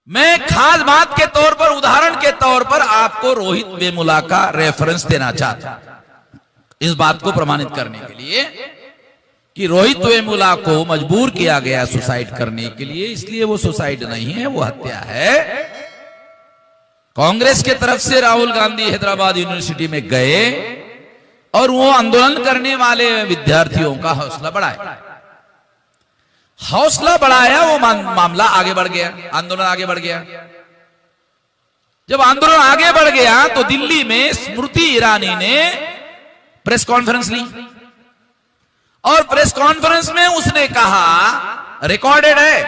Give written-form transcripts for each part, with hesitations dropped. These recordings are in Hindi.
मैं खास बात के तौर पर, उदाहरण के तौर पर आपको रोहित वेमुला का रेफरेंस देना चाहता हूं इस बात को प्रमाणित करने के लिए कि रोहित वेमुला को मजबूर किया गया सुसाइड करने के लिए, इसलिए वो सुसाइड नहीं है, वो हत्या है। कांग्रेस के तरफ से राहुल गांधी हैदराबाद यूनिवर्सिटी में गए और वो आंदोलन करने वाले विद्यार्थियों का हौसला बढ़ाया, वो मामला आगे बढ़ गया, आंदोलन आगे बढ़ गया। जब आंदोलन आगे बढ़ गया तो दिल्ली में स्मृति ईरानी ने प्रेस कॉन्फ्रेंस ली और प्रेस कॉन्फ्रेंस में उसने कहा, रिकॉर्डेड है,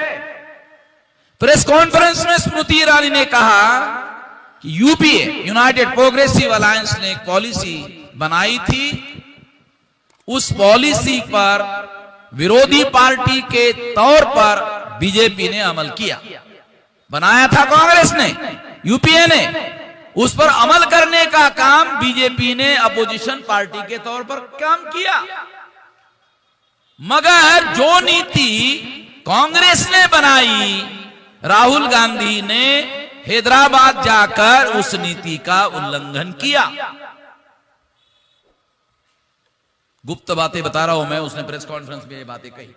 प्रेस कॉन्फ्रेंस में स्मृति ईरानी ने कहा कि यूपीए, यूनाइटेड प्रोग्रेसिव अलायंस ने एक पॉलिसी बनाई थी, उस पॉलिसी पर विरोधी पार्टी के तौर पर बीजेपी ने अमल किया। बनाया था कांग्रेस ने, यूपीए ने, उस पर अमल करने का काम बीजेपी ने अपोजिशन पार्टी के तौर पर काम किया। मगर जो नीति कांग्रेस ने बनाई, राहुल गांधी ने हैदराबाद जाकर उस नीति का उल्लंघन किया। गुप्त बातें बता रहा हूं मैं, उसने प्रेस कॉन्फ्रेंस में ये बातें कही,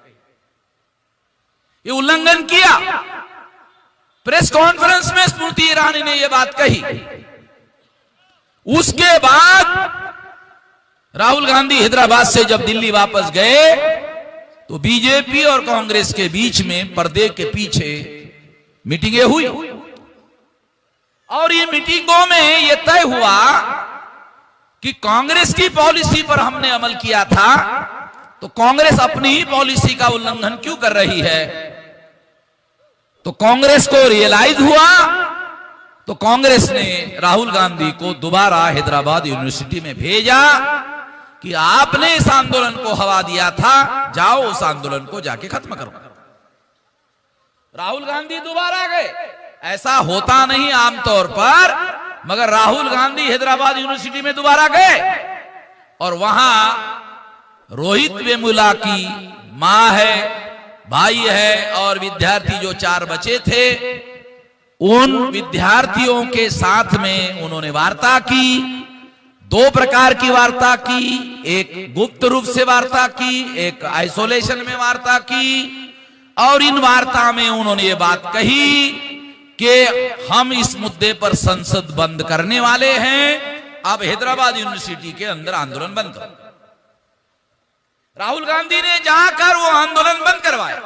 ये उल्लंघन किया। प्रेस कॉन्फ्रेंस में स्मृति ईरानी ने ये बात कही। उसके बाद राहुल गांधी हैदराबाद से जब दिल्ली वापस गए तो बीजेपी और कांग्रेस के बीच में पर्दे के पीछे मीटिंगें हुई और ये मीटिंगों में यह तय हुआ कि कांग्रेस की पॉलिसी पर हमने अमल किया था, तो कांग्रेस अपनी ही पॉलिसी का उल्लंघन क्यों कर रही है। तो कांग्रेस को रियलाइज हुआ, तो कांग्रेस ने राहुल गांधी को दोबारा हैदराबाद यूनिवर्सिटी में भेजा कि आपने इस आंदोलन को हवा दिया था, जाओ उस आंदोलन को जाके खत्म करो। राहुल गांधी दोबारा गए। ऐसा होता नहीं आमतौर पर, मगर राहुल गांधी हैदराबाद यूनिवर्सिटी में दोबारा गए और वहां रोहित वेमुला की मां है, भाई है और विद्यार्थी जो 4 बचे थे, उन विद्यार्थियों के साथ में उन्होंने वार्ता की। 2 प्रकार की वार्ता की, एक गुप्त रूप से वार्ता की, एक आइसोलेशन में वार्ता की। और इन वार्ता में उन्होंने ये बात कही कि हम इस मुद्दे पर संसद बंद करने वाले हैं, अब हैदराबाद यूनिवर्सिटी के अंदर आंदोलन बंद करो। राहुल गांधी ने जाकर वो आंदोलन बंद करवाया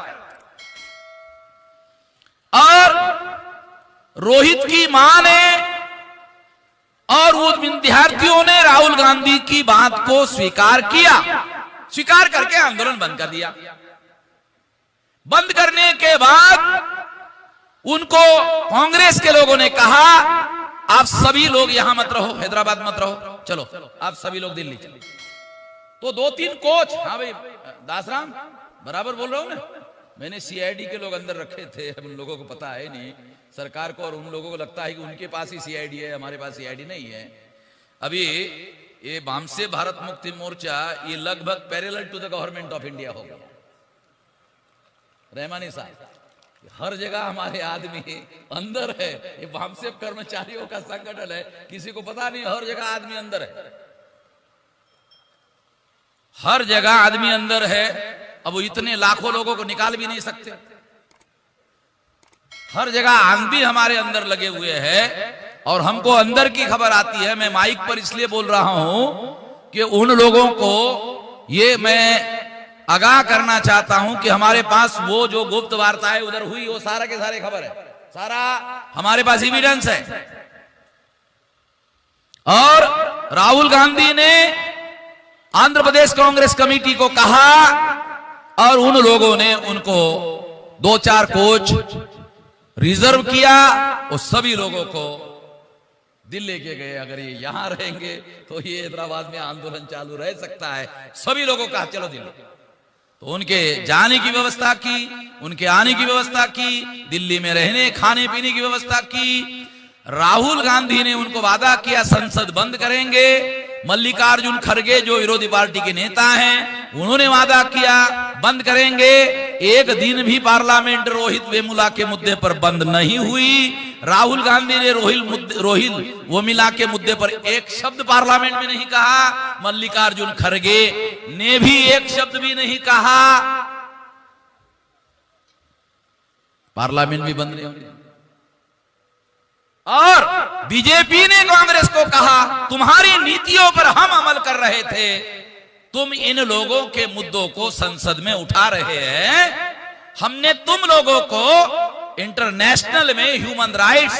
और रोहित की मां ने और वो विद्यार्थियों ने राहुल गांधी की बात को स्वीकार किया, स्वीकार करके आंदोलन बंद कर दिया। बंद करने के बाद उनको कांग्रेस के लोगों ने कहा, आप सभी लोग यहां मत रहो, हैदराबाद मत रहो, चलो आप सभी लोग दिल्ली चलो। तो 2-3 कोच, हाँ भाई दासराम बराबर बोल रहा हूं ना, मैंने सीआईडी के लोग अंदर रखे थे, उन लोगों को पता है नहीं सरकार को, और उन लोगों को लगता है कि उनके पास ही सीआईडी है, हमारे पास सीआईडी नहीं है। अभी ये वामसे भारत मुक्ति मोर्चा ये लगभग parallel to the government of India हो गया। रहमानी साहब, हर जगह हमारे आदमी अंदर है, ये वामसे कर्मचारियों का संगठन है, किसी को पता नहीं, हर जगह आदमी अंदर है, हर जगह आदमी अंदर है। अब वो इतने लाखों लोगों को निकाल भी नहीं सकते, हर जगह आदमी हमारे अंदर लगे हुए हैं और हमको अंदर की खबर आती है। मैं माइक पर इसलिए बोल रहा हूं कि उन लोगों को ये मैं आगाह करना चाहता हूं कि हमारे पास वो जो गुप्त वार्ताएं उधर हुई, वो सारा के सारे खबर है, सारा हमारे पास एविडेंस है। और राहुल गांधी ने आंध्र प्रदेश कांग्रेस कमेटी को कहा और उन लोगों ने उनको 2-4 कोच रिजर्व किया, और सभी लोगों को दिल्ली के गए। अगर ये यहां रहेंगे तो ये हैदराबाद में आंदोलन चालू रह सकता है। सभी लोगों का चलो दिल्ली, तो उनके जाने की व्यवस्था की, उनके आने की व्यवस्था की, दिल्ली में रहने खाने पीने की व्यवस्था की। राहुल गांधी ने उनको वादा किया संसद बंद करेंगे। मल्लिकार्जुन खड़गे जो विरोधी पार्टी के नेता हैं, उन्होंने वादा किया बंद करेंगे। एक दिन भी पार्लियामेंट रोहित वेमुला के मुद्दे पर बंद नहीं हुई। राहुल गांधी ने रोहित वेमुला के मुद्दे पर एक शब्द पार्लियामेंट में नहीं कहा। मल्लिकार्जुन खड़गे ने भी एक शब्द भी नहीं कहा। पार्लियामेंट भी बंद नहीं होगी। और बीजेपी ने कांग्रेस को कहा, तुम्हारी नीतियों पर हम अमल कर रहे थे, तुम इन लोगों के मुद्दों को संसद में उठा रहे हैं। हमने तुम लोगों को इंटरनेशनल में ह्यूमन राइट्स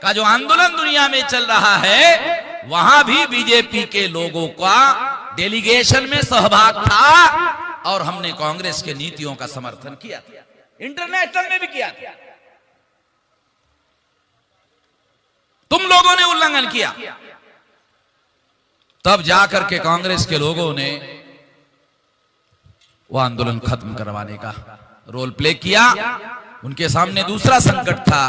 का जो आंदोलन दुनिया में चल रहा है, वहां भी बीजेपी के लोगों का डेलीगेशन में सहभाग था और हमने कांग्रेस के नीतियों का समर्थन किया था, इंटरनेशनल में भी किया था। तुम लोगों ने उल्लंघन किया। तब जाकर के कांग्रेस के लोगों ने वो आंदोलन खत्म करवाने का रोल प्ले किया। उनके सामने दूसरा संकट था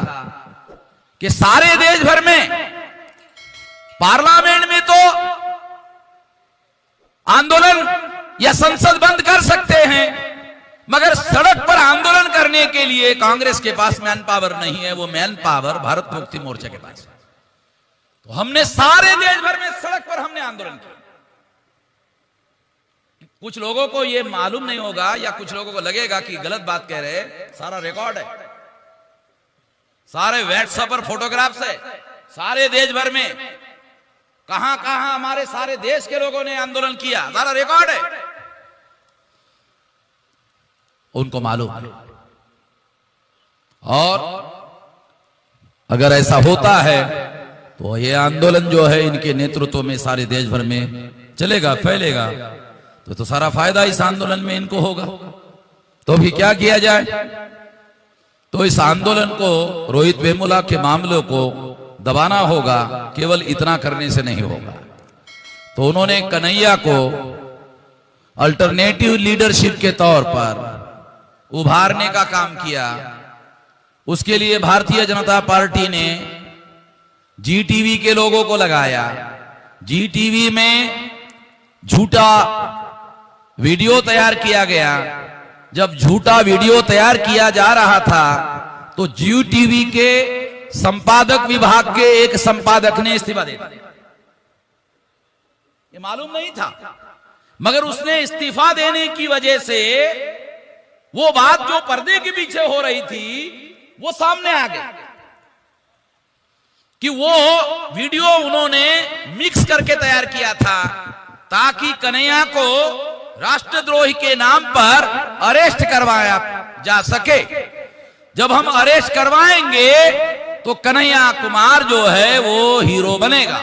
कि सारे देश भर में पार्लियामेंट में तो आंदोलन या संसद बंद कर सकते हैं, मगर सड़क पर आंदोलन करने के लिए कांग्रेस के पास मैन पावर नहीं है। वो मैन पावर भारत मुक्ति मोर्चा के पास है। तो हमने सारे देश भर में सड़क पर हमने आंदोलन किया। कुछ लोगों को यह मालूम नहीं होगा या कुछ लोगों को लगेगा कि गलत बात कह रहे हैं। सारा रिकॉर्ड है, सारे व्हाट्सएप पर फोटोग्राफ्स है, सारे देश भर में कहां कहां हमारे सारे देश के लोगों ने आंदोलन किया, सारा रिकॉर्ड है। उनको मालूम है। और अगर ऐसा होता है तो ये आंदोलन जो है इनके नेतृत्व में सारे देश भर में चलेगा, फैलेगा, तो सारा फायदा इस आंदोलन में इनको होगा। तो भी क्या किया जाए? तो इस आंदोलन को, रोहित वेमुला के मामलों को दबाना होगा। केवल इतना करने से नहीं होगा। तो उन्होंने कन्हैया को अल्टरनेटिव लीडरशिप के तौर पर उभारने का काम किया। उसके लिए भारतीय जनता पार्टी ने जी टीवी के लोगों को लगाया। जी टीवी में झूठा वीडियो तैयार किया गया। जब झूठा वीडियो तैयार किया जा रहा था तो जी टीवी के संपादक विभाग के एक संपादक ने इस्तीफा दे दिया। ये मालूम नहीं था, मगर उसने इस्तीफा देने की वजह से वो बात जो पर्दे के पीछे हो रही थी वो सामने आ गई कि वो वीडियो उन्होंने मिक्स करके तैयार किया था ताकि कन्हैया को राष्ट्रद्रोही के नाम पर अरेस्ट करवाया जा सके। जब हम अरेस्ट करवाएंगे तो कन्हैया कुमार जो है वो हीरो बनेगा।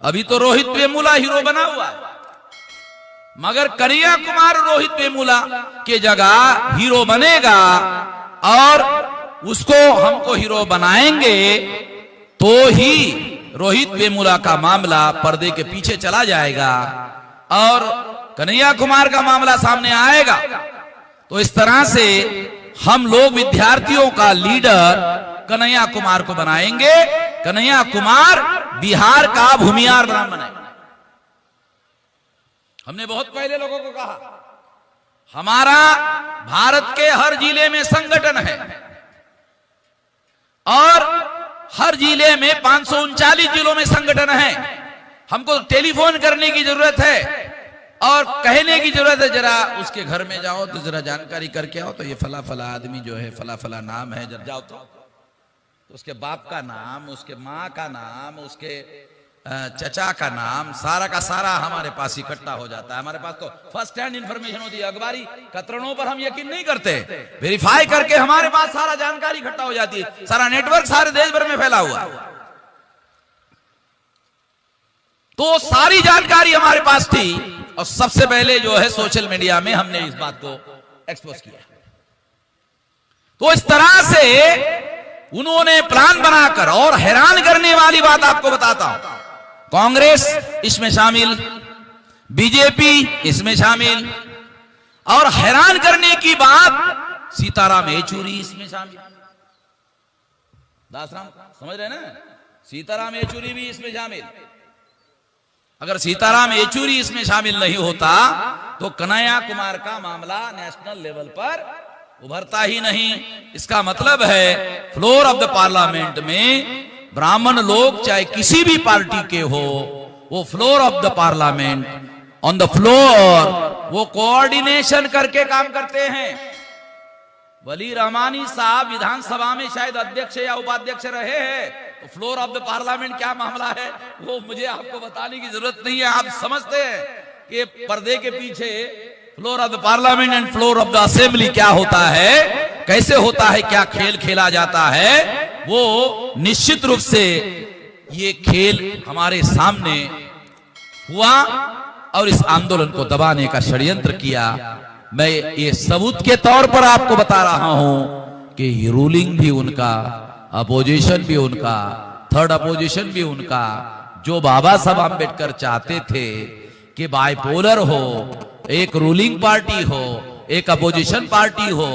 अभी तो रोहित वेमुला हीरो बना हुआ है, मगर कन्हैया कुमार रोहित वेमुला के जगह हीरो बनेगा और उसको हमको हीरो बनाएंगे तो ही रोहित वेमुला का मामला पर्दे के पीछे चला जाएगा और कन्हैया कुमार का मामला सामने आएगा। तो इस तरह से हम लोग विद्यार्थियों का लीडर कन्हैया कुमार को बनाएंगे। कन्हैया कुमार बिहार का भूमिहार बनाएंगे। हमने बहुत पहले लोगों को कहा, हमारा भारत के हर जिले में संगठन है और हर जिले में 539 जिलों में संगठन है। हमको टेलीफोन करने की जरूरत है और कहने की जरूरत है, जरा उसके घर में जाओ तो जरा जानकारी करके आओ, तो ये फला फला आदमी जो है फला फला नाम है, जब जाओ तो उसके बाप का नाम, उसके माँ का नाम, उसके चचा का नाम, सारा का सारा हमारे पास इकट्ठा हो जाता है। हमारे पास तो फर्स्ट हैंड इंफॉर्मेशन होती है। अखबारी कतरनों पर हम यकीन नहीं करते, वेरीफाई करके हमारे पास सारा जानकारी इकट्ठा हो जाती है। सारा नेटवर्क सारे देश भर में फैला हुआ है। तो सारी जानकारी हमारे पास थी और सबसे पहले जो है सोशल मीडिया में हमने इस बात को एक्सपोज किया। तो इस तरह से उन्होंने प्लान बनाकर, और हैरान करने वाली बात आपको बताता हूं, कांग्रेस इसमें शामिल, बीजेपी इसमें शामिल, और हैरान करने की बात सीताराम येचुरी इसमें शामिल। दासराम समझ रहे ना, सीताराम येचुरी भी इसमें शामिल। अगर सीताराम येचुरी इसमें शामिल नहीं होता तो कन्हैया कुमार का मामला नेशनल लेवल पर उभरता ही नहीं। इसका मतलब है फ्लोर ऑफ द पार्लियामेंट में ब्राह्मण लोग चाहे किसी भी पार्टी के हो, वो floor of the parliament on the floor वो कोऑर्डिनेशन करके काम करते हैं। वली रहमानी साहब विधानसभा में शायद अध्यक्ष या उपाध्यक्ष रहे हैं, तो फ्लोर ऑफ द पार्लियामेंट क्या मामला है वो मुझे आपको बताने की जरूरत नहीं है। आप समझते हैं कि पर्दे के पीछे floor of the parliament and floor of the assembly क्या होता है, कैसे होता है, क्या खेल खेला जाता है। वो निश्चित रूप से ये खेल हमारे सामने हुआ और इस आंदोलन को दबाने का षड्यंत्र किया। मैं ये सबूत के तौर पर आपको बता रहा हूं कि रूलिंग भी उनका, अपोजिशन भी उनका, थर्ड अपोजिशन भी उनका। जो बाबा साहब आंबेडकर चाहते थे कि बाइपोलर हो, एक रूलिंग पार्टी हो, एक अपोजिशन पार्टी हो,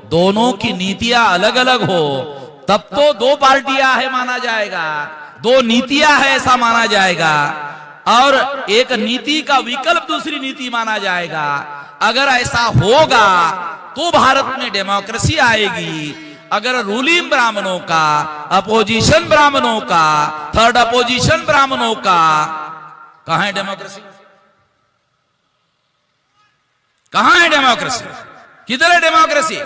दोनों की नीतियां अलग अलग हो, तब तो दो पार्टियां है माना जाएगा, दो नीतियां है ऐसा माना जाएगा, और एक नीति का विकल्प दूसरी नीति माना जाएगा। अगर ऐसा होगा तो भारत में डेमोक्रेसी आएगी। अगर रूलिंग ब्राह्मणों का, अपोजिशन ब्राह्मणों का, थर्ड अपोजिशन ब्राह्मणों का, कहां है डेमोक्रेसी? कहां है डेमोक्रेसी? किधर है डेमोक्रेसी?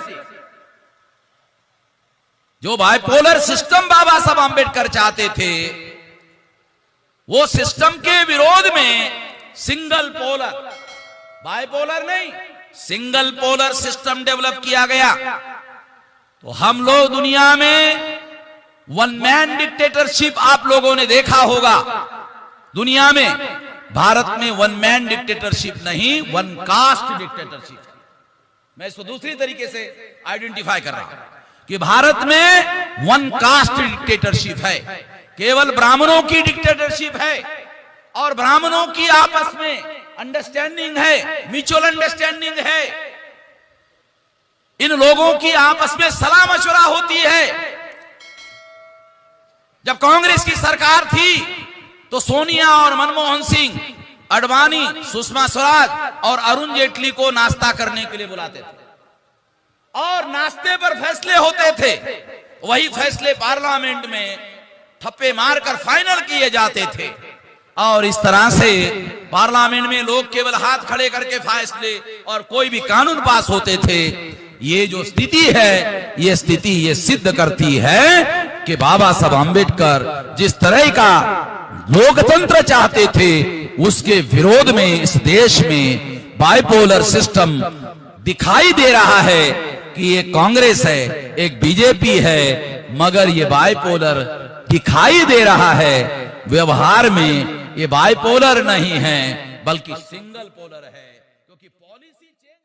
जो बाइपोलर सिस्टम बाबा साहब आंबेडकर चाहते थे, वो सिस्टम के विरोध में सिंगल पोलर, बाइपोलर नहीं, सिंगल पोलर सिस्टम डेवलप किया गया। तो हम लोग दुनिया में वन मैन डिक्टेटरशिप आप लोगों ने देखा होगा। दुनिया में भारत में वन मैन डिक्टेटरशिप नहीं, वन कास्ट डिक्टेटरशिप। मैं इसको दूसरी तरीके से आइडेंटिफाई कर रहा हूं कि भारत में वन कास्ट डिक्टेटरशिप है, केवल ब्राह्मणों की डिक्टेटरशिप है, और ब्राह्मणों की आपस में अंडरस्टैंडिंग है, म्यूचुअल अंडरस्टैंडिंग है। इन लोगों की आपस में सलाह मशवरा होती है। जब कांग्रेस की सरकार थी तो सोनिया और मनमोहन सिंह, अडवाणी, सुषमा स्वराज और अरुण जेटली को नाश्ता करने के लिए बुलाते थे और नाश्ते पर फैसले होते थे। वही फैसले पार्लियामेंट में थप्पे मारकर फाइनल किए जाते थे, और इस तरह से पार्लियामेंट में लोग केवल हाथ खड़े करके फैसले और कोई भी कानून पास होते थे। ये जो स्थिति है, ये स्थिति ये सिद्ध करती है कि बाबा साहब आंबेडकर जिस तरह का लोकतंत्र चाहते थे, उसके विरोध में इस देश में बाइपोलर सिस्टम दिखाई दे रहा है कि ये कांग्रेस है, एक बीजेपी है, मगर ये बाइपोलर दिखाई दे रहा है। व्यवहार में ये बाइपोलर नहीं है बल्कि सिंगल पोलर है, क्योंकि पॉलिसी चेंज